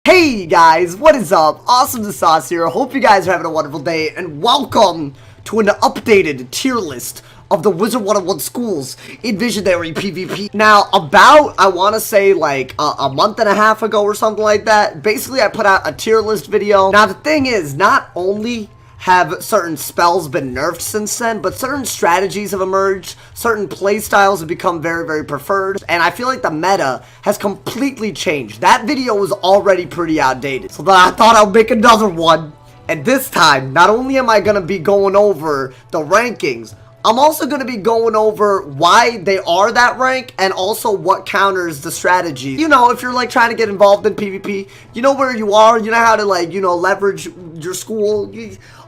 Hey guys, what is up? AwesomeTheSauce here. Hope you guys are having a wonderful day, and welcome to an updated tier list of the Wizard101 schools in Visionary PvP. Now, I want to say like a month and a half ago or something like that, basically I put out a tier list video. Now, the thing is, not only have certain spells been nerfed since then, but certain strategies have emerged, certain playstyles have become very preferred, and I feel like the meta has completely changed. That video was already pretty outdated, so then I thought I'll make another one, and this time, not only am I going to be going over the rankings, I'm also going to be going over why they are that rank and also what counters the strategy. You know, if you're like trying to get involved in PvP, you know where you are, you know how to like, you know, leverage your school,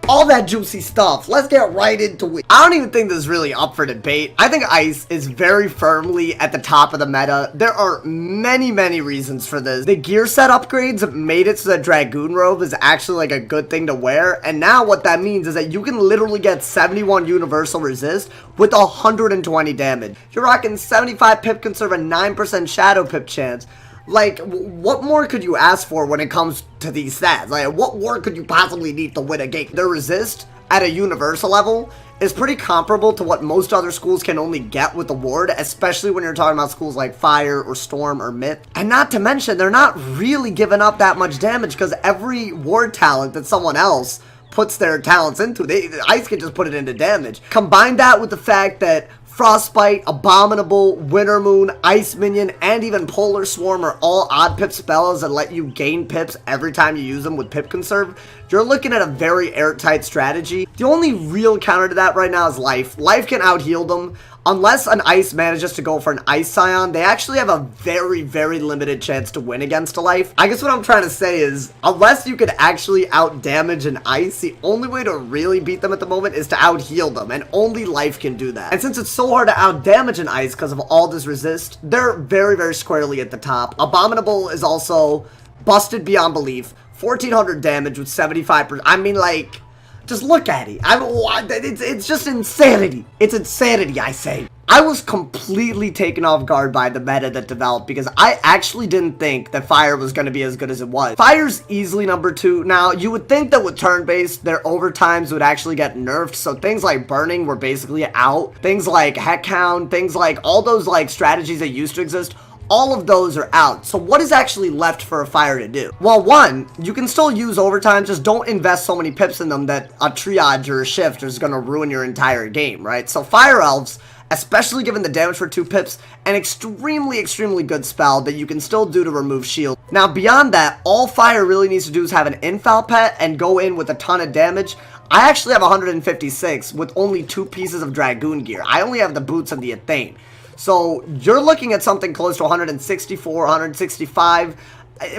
all that juicy stuff. Let's get right into it. I don't even think this is really up for debate. I think Ice is very firmly at the top of the meta. There are many reasons for this. The gear set upgrades made it so that Dragoon Robe is actually like a good thing to wear. And now what that means is that you can literally get 71 universal resist with 120 damage. You're rocking 75 pip conserve and 9% shadow pip chance. Like, what more could you ask for when it comes to these stats? Like, what more could you possibly need to win a game? Their resist at a universal level is pretty comparable to what most other schools can only get with the ward, especially when you're talking about schools like Fire or Storm or Myth. And not to mention, they're not really giving up that much damage because every ward talent that someone else puts their talents into, Ice can just put it into damage. Combine that with the fact that Frostbite, Abominable, Winter Moon, Ice Minion, and even Polar Swarm are all odd pip spells that let you gain pips every time you use them with pip conserve. You're looking at a very airtight strategy. The only real counter to that right now is Life. Life can out-heal them. Unless an Ice manages to go for an Ice Scion, they actually have a very limited chance to win against a Life. I guess what I'm trying to say is, unless you could actually out-damage an Ice, the only way to really beat them at the moment is to out-heal them, and only Life can do that. And since it's so hard to out-damage an Ice because of all this resist, they're very squarely at the top. Abominable is also busted beyond belief. 1400 damage with 75%. I mean, like, just look at it. It's just insanity. It's insanity, I say. I was completely taken off guard by the meta that developed because I actually didn't think that Fire was going to be as good as it was. Fire's easily number 2. Now, you would think that with turn-based, their overtimes would actually get nerfed, so things like Burning were basically out. Things like Heckhound, things like all those like strategies that used to exist, all of those are out. So what is actually left for a Fire to do? Well, one, you can still use overtime, just don't invest so many pips in them that a triage or a shift is going to ruin your entire game, right? So Fire Elves, especially given the damage for 2 pips, an extremely good spell that you can still do to remove shield. Now, beyond that, all Fire really needs to do is have an infal pet and go in with a ton of damage. I actually have 156 with only 2 pieces of Dragoon gear. I only have the boots and the Athane. So you're looking at something close to 164, 165.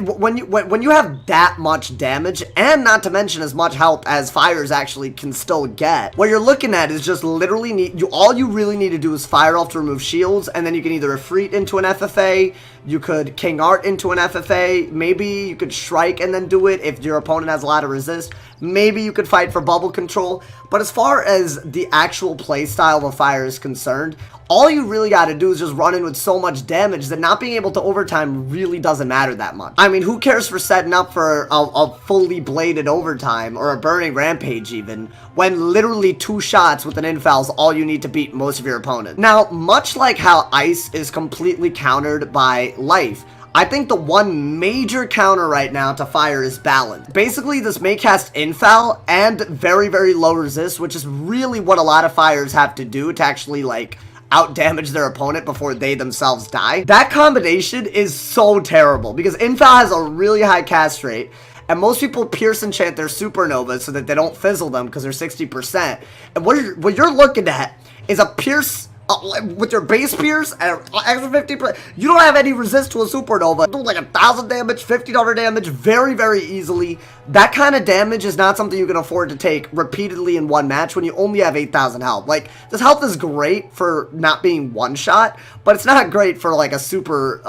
When you have that much damage, and not to mention as much health as Fires actually can still get, what you're looking at is just literally all you really need to do is Fire Elf to remove shields, and then you can either Efreet into an FFA, you could King Art into an FFA, maybe you could Shrike and then do it if your opponent has a lot of resist, maybe you could fight for bubble control, but as far as the actual playstyle of a Fire is concerned, all you really got to do is just run in with so much damage that not being able to overtime really doesn't matter that much. I mean, who cares for setting up for a fully bladed overtime or a burning rampage even, when literally 2 shots with an infal is all you need to beat most of your opponents. Now, much like how Ice is completely countered by Life, I think the one major counter right now to Fire is balance. Basically, this may cast infal and very low resist, which is really what a lot of Fires have to do to actually, like, out-damage their opponent before they themselves die. That combination is so terrible because infal has a really high cast rate, and most people pierce enchant their supernovas so that they don't fizzle them because they're 60%. And what you're looking at is a pierce with your base pierce and extra 50%. You don't have any resist to a supernova. Do like 1,000 damage, 1,500 damage very easily. That kind of damage is not something you can afford to take repeatedly in one match when you only have 8,000 health. Like, this health is great for not being one shot, but it's not great for like a supernova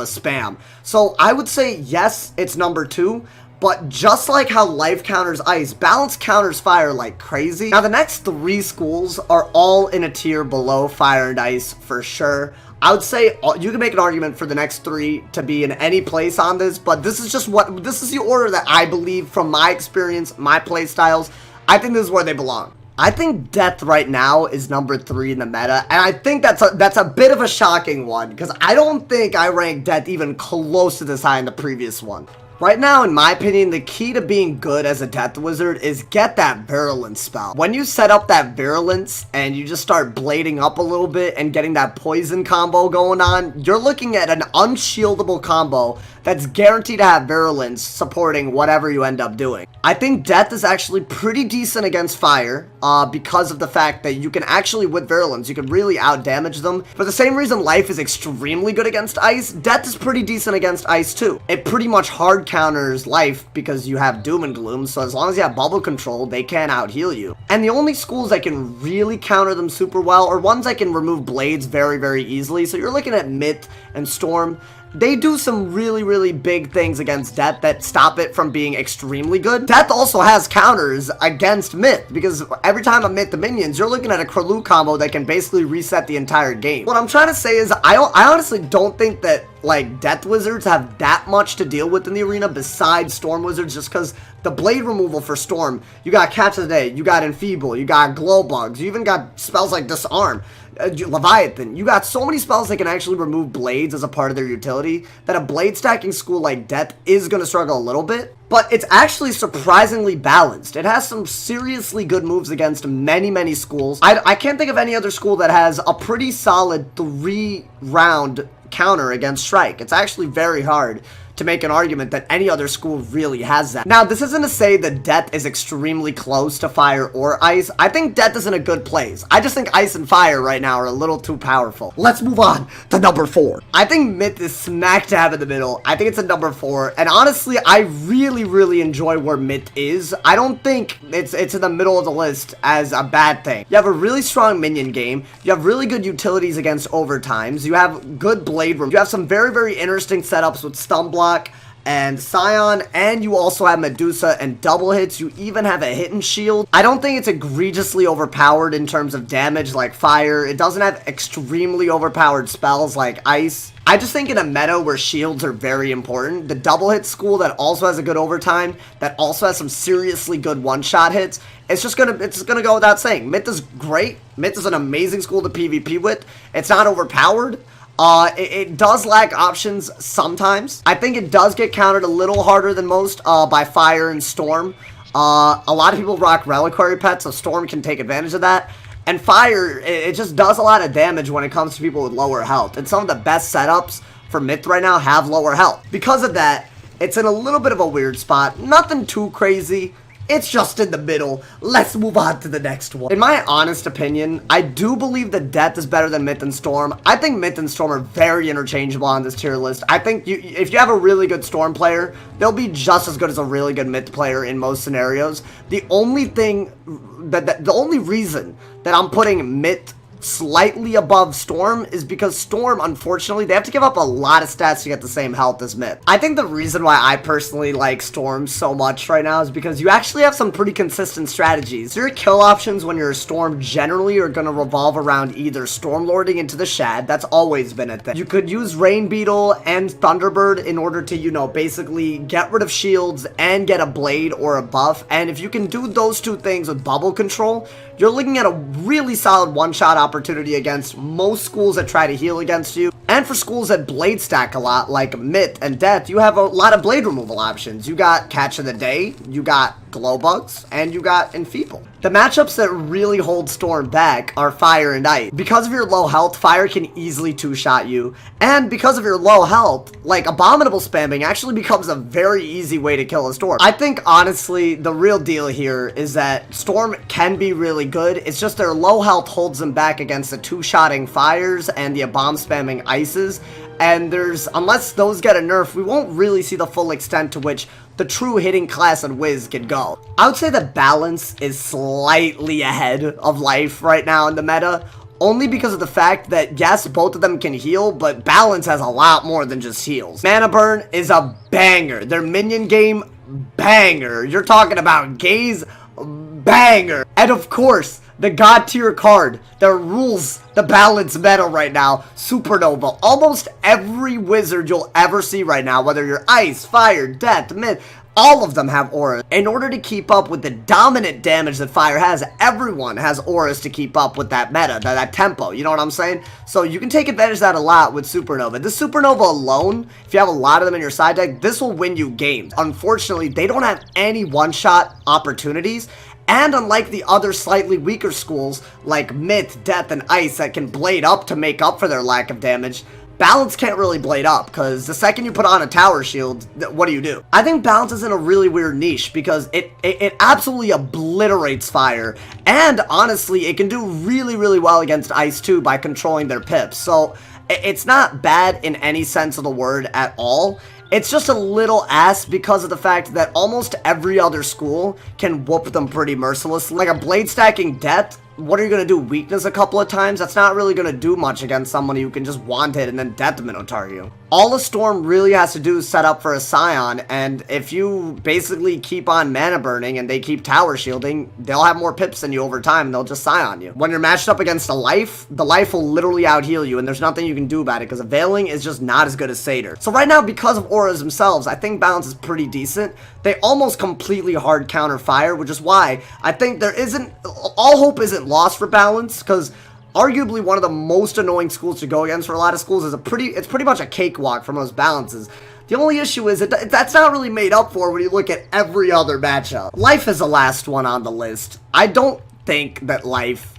spam. So I would say yes, it's number 2. But just like how life counters ice, balance counters fire like crazy. Now the next 3 schools are all in a tier below fire and ice for sure. I would say you can make an argument for the next 3 to be in any place on this, but this is the order that I believe from my experience, my play styles. I think this is where they belong. I think Death right now is number 3 in the meta, and I think that's a bit of a shocking one, because I don't think I ranked Death even close to this high in the previous one. Right now, in my opinion, the key to being good as a Death Wizard is get that Virulence spell. When you set up that Virulence and you just start blading up a little bit and getting that poison combo going on, you're looking at an unshieldable combo that's guaranteed to have Virulence supporting whatever you end up doing. I think Death is actually pretty decent against Fire because of the fact that you can actually, with Virulence, you can really out-damage them. For the same reason Life is extremely good against Ice, Death is pretty decent against Ice too. It pretty much hard counters Life because you have Doom and Gloom, so as long as you have bubble control, they can out-heal you. And the only schools that can really counter them super well are ones that can remove blades very, very easily. So you're looking at Myth and Storm. They do some really, really big things against Death that stop it from being extremely good. Death also has counters against Myth, because every time I Myth the minions, you're looking at a Kraloo combo that can basically reset the entire game. What I'm trying to say is, I honestly don't think that, like, Death Wizards have that much to deal with in the arena besides Storm Wizards, just because the blade removal for Storm, you got Catch of the Day, you got Enfeeble, you got Glow Bugs, you even got spells like Disarm. Leviathan. You got so many spells that can actually remove blades as a part of their utility that a blade stacking school like Death is going to struggle a little bit. But it's actually surprisingly balanced. It has some seriously good moves against many, many schools. I can't think of any other school that has a pretty solid 3-round counter against Strike. It's actually very hard to make an argument that any other school really has that. Now, this isn't to say that Death is extremely close to Fire or Ice. I think Death is in a good place. I just think Ice and Fire right now are a little too powerful. Let's move on to number 4. I think Myth is smack dab in the middle. I think it's a number 4. And honestly, I really, really enjoy where Myth is. I don't think it's in the middle of the list as a bad thing. You have a really strong minion game. You have really good utilities against overtimes. You have good blade room. You have some very, very interesting setups with Stun Block and Scion, and you also have Medusa and double hits. You even have a hidden shield. I don't think it's egregiously overpowered in terms of damage like Fire. It doesn't have extremely overpowered spells like Ice. I just think in a meta where shields are very important, the double hit school that also has a good overtime, that also has some seriously good one-shot hits, it's gonna go without saying. Myth is great. Myth is an amazing school to PvP with. It's not overpowered. It does lack options sometimes. I think it does get countered a little harder than most by Fire and Storm. A lot of people rock Reliquary Pets, so Storm can take advantage of that. And Fire, it just does a lot of damage when it comes to people with lower health. And some of the best setups for Myth right now have lower health. Because of that, it's in a little bit of a weird spot. Nothing too crazy. It's just in the middle. Let's move on to the next one. In my honest opinion, I do believe that Death is better than Myth and Storm. I think Myth and Storm are very interchangeable on this tier list. I think if you have a really good Storm player, they'll be just as good as a really good Myth player in most scenarios. The only thing, the only reason that I'm putting Myth slightly above Storm is because Storm, unfortunately, they have to give up a lot of stats to get the same health as Myth. I think the reason why I personally like Storm so much right now is because you actually have some pretty consistent strategies. Your kill options when you're a Storm generally are going to revolve around either Stormlording into the Shad. That's always been a thing. You could use Rain Beetle and Thunderbird in order to, you know, basically get rid of shields and get a blade or a buff. And if you can do those two things with bubble control, you're looking at a really solid one-shot opportunity against most schools that try to heal against you. And for schools that blade stack a lot, like Myth and Death, you have a lot of blade removal options. You got Catch of the Day, you got Glow Bugs, and you got Enfeeble. The matchups that really hold Storm back are Fire and Ice. Because of your low health, Fire can easily two-shot you. And because of your low health, like, Abominable spamming actually becomes a very easy way to kill a Storm. I think, honestly, the real deal here is that Storm can be really good. It's just their low health holds them back against the two-shotting Fires and the Abom spamming Ices. And unless those get a nerf, we won't really see the full extent to which the true hitting class on Wiz can go. I would say that Balance is slightly ahead of Life right now in the meta, only because of the fact that, yes, both of them can heal, but Balance has a lot more than just heals. Mana Burn is a banger. Their minion game banger. You're talking about gaze banger. And of course, the god tier card that rules the balance meta right now, Supernova. Almost every wizard you'll ever see right now, whether you're ice, fire, death, myth, all of them have auras. In order to keep up with the dominant damage that fire has, everyone has auras to keep up with that meta, that tempo, you know what I'm saying? So you can take advantage of that a lot with Supernova. The Supernova alone, if you have a lot of them in your side deck, this will win you games. Unfortunately, they don't have any one-shot opportunities. And unlike the other slightly weaker schools, like Myth, Death, and Ice that can blade up to make up for their lack of damage, Balance can't really blade up, because the second you put on a tower shield, what do? I think Balance is in a really weird niche, because it absolutely obliterates Fire, and honestly, it can do really, really well against Ice too by controlling their pips, so it's not bad in any sense of the word at all. It's just a little ass because of the fact that almost every other school can whoop them pretty mercilessly. Like a blade stacking Death, what are you going to do? Weakness a couple of times? That's not really going to do much against somebody who can just want it and then Death Minotaur you. All a Storm really has to do is set up for a Scion, and if you basically keep on mana burning and they keep tower shielding, they'll have more pips than you over time and they'll just Scion you. When you're matched up against a Life, the Life will literally out heal you and there's nothing you can do about it because Availing is just not as good as Satyr. So right now, because of auras themselves, I think Balance is pretty decent. They almost completely hard counter Fire, which is why I think all hope isn't lost for Balance, because arguably one of the most annoying schools to go against for a lot of schools is it's pretty much a cakewalk for most balances. The only issue is that's not really made up for when you look at every other matchup. Life is the last one on the list. I don't think that Life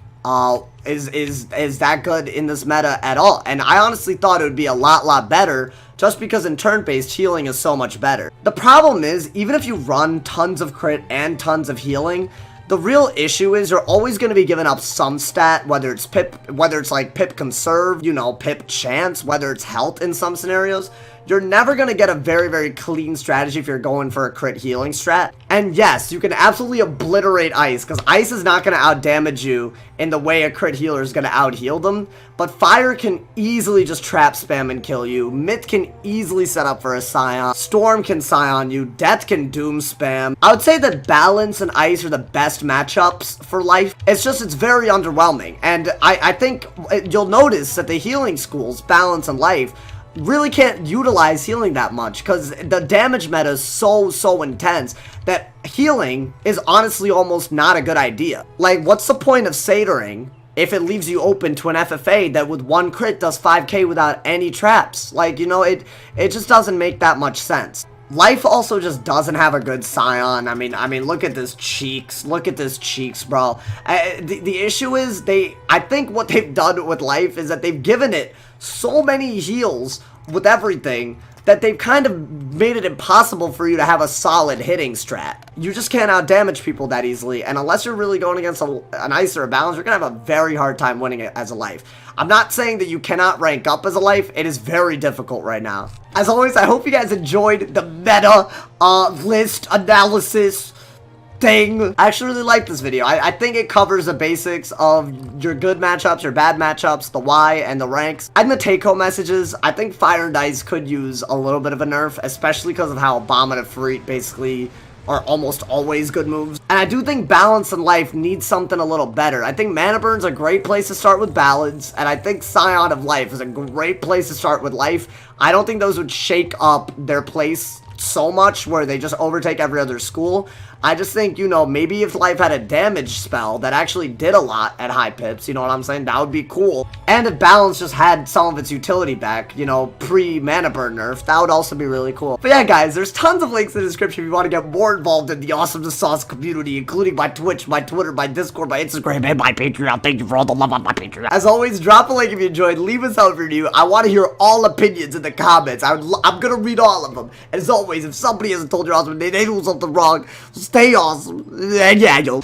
is that good in this meta at all, and I honestly thought it would be a lot better just because in turn-based healing is so much better. The problem is, even if you run tons of crit and tons of healing, the real issue is you're always going to be giving up some stat, whether it's like pip conserve, you know, pip chance, whether it's health in some scenarios. You're never going to get a very clean strategy if you're going for a crit healing strat. And yes, you can absolutely obliterate Ice, because Ice is not going to outdamage you in the way a crit healer is going to out-heal them. But Fire can easily just trap spam and kill you. Myth can easily set up for a Scion. Storm can Scion you. Death can Doom spam. I would say that Balance and Ice are the best matchups for Life. It's very underwhelming. And I think you'll notice that the healing schools, Balance and Life, really can't utilize healing that much because the damage meta is so intense that healing is honestly almost not a good idea. Like, what's the point of Satyring if it leaves you open to an FFA that with one crit does 5k without any traps? Like, you know, it just doesn't make that much sense. Life also just doesn't have a good Scion. I mean, look at this cheeks. Look at this cheeks, bro. The issue is I think what they've done with Life is that they've given it so many heals with everything that they've kind of made it impossible for you to have a solid hitting strat. You just can't outdamage people that easily, and unless you're really going against an Ice or a Balance, you're going to have a very hard time winning it as a Life. I'm not saying that you cannot rank up as a Life. It is very difficult right now. As always, I hope you guys enjoyed the meta list analysis thing. I actually really like this video. I think it covers the basics of your good matchups, your bad matchups, the why, and the ranks. And the take-home messages, I think Fire and Ice could use a little bit of a nerf, especially because of how Abominative Freak basically are almost always good moves. And I do think Balance and Life need something a little better. I think Mana Burn's a great place to start with Balance, and I think Scion of Life is a great place to start with Life. I don't think those would shake up their place so much where they just overtake every other school. I just think, you know, maybe if Life had a damage spell that actually did a lot at high pips, you know what I'm saying, that would be cool. And if Balance just had some of its utility back, you know, pre-Mana Burn nerf, that would also be really cool. But yeah, guys, there's tons of links in the description if you want to get more involved in the AwesomeTheSauce community, including my Twitch, my Twitter, my Discord, my Instagram, and my Patreon. Thank you for all the love on my Patreon. As always, drop a like if you enjoyed, leave us out if you're new. I want to hear all opinions in the comments. I'm gonna read all of them. As always, if somebody hasn't told you awesome, they do something wrong, stay awesome. And yeah, yo.